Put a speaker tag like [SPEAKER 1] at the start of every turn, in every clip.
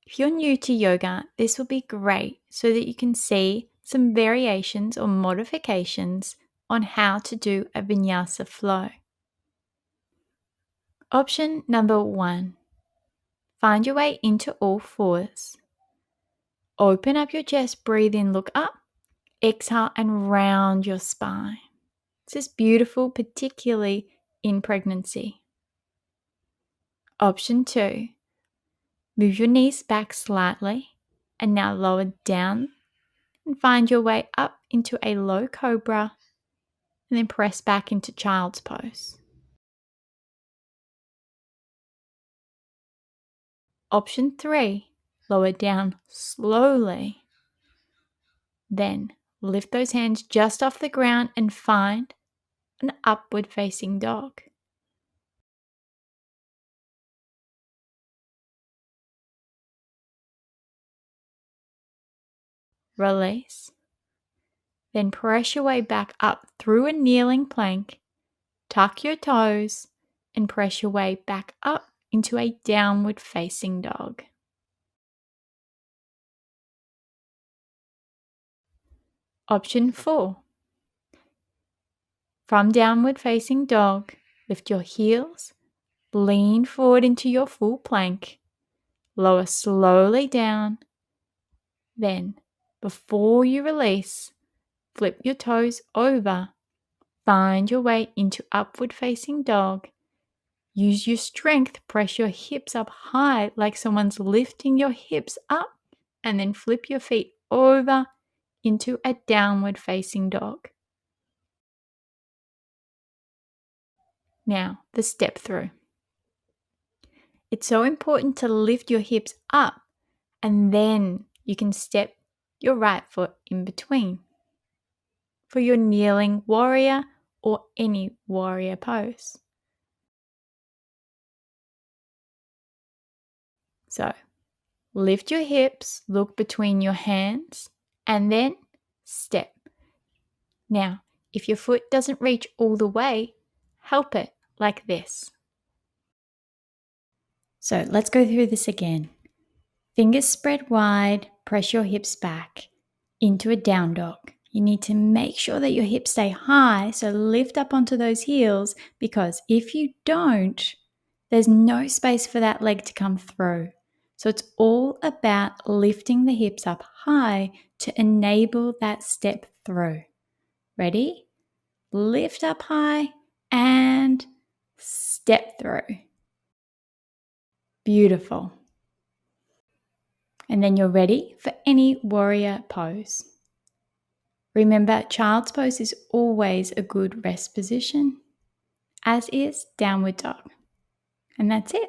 [SPEAKER 1] If you're new to yoga, this will be great so that you can see some variations or modifications on how to do a vinyasa flow. Option number 1. Find your way into all fours. Open up your chest, breathe in, look up. Exhale and round your spine. This is beautiful, particularly in pregnancy. Option 2. Move your knees back slightly and now lower down and find your way up into a low cobra and then press back into child's pose. Option 3. Lower down slowly. Then lift those hands just off the ground and find an upward facing dog. Release. Then press your way back up through a kneeling plank, tuck your toes, and press your way back up into a downward facing dog. Option 4. From downward facing dog, lift your heels, lean forward into your full plank, lower slowly down. Then, before you release, flip your toes over, find your way into upward facing dog. Use your strength, press your hips up high like someone's lifting your hips up, and then flip your feet over into a downward facing dog. Now, the step through. It's so important to lift your hips up and then you can step your right foot in between for your kneeling warrior or any warrior pose. So, lift your hips, look between your hands, and then step. Now, if your foot doesn't reach all the way, help it like this. So let's go through this again. Fingers spread wide, press your hips back into a down dog. You need to make sure that your hips stay high, so lift up onto those heels, because if you don't, there's no space for that leg to come through. So it's all about lifting the hips up high to enable that step through. Ready? Lift up high and step through. Beautiful. And then you're ready for any warrior pose. Remember, child's pose is always a good rest position, as is downward dog. And that's it.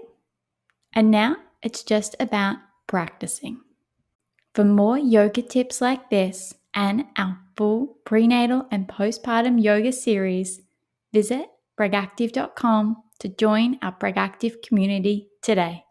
[SPEAKER 1] And now it's just about practicing. For more yoga tips like this and our full prenatal and postpartum yoga series, visit PregActive.com to join our PregActive community today.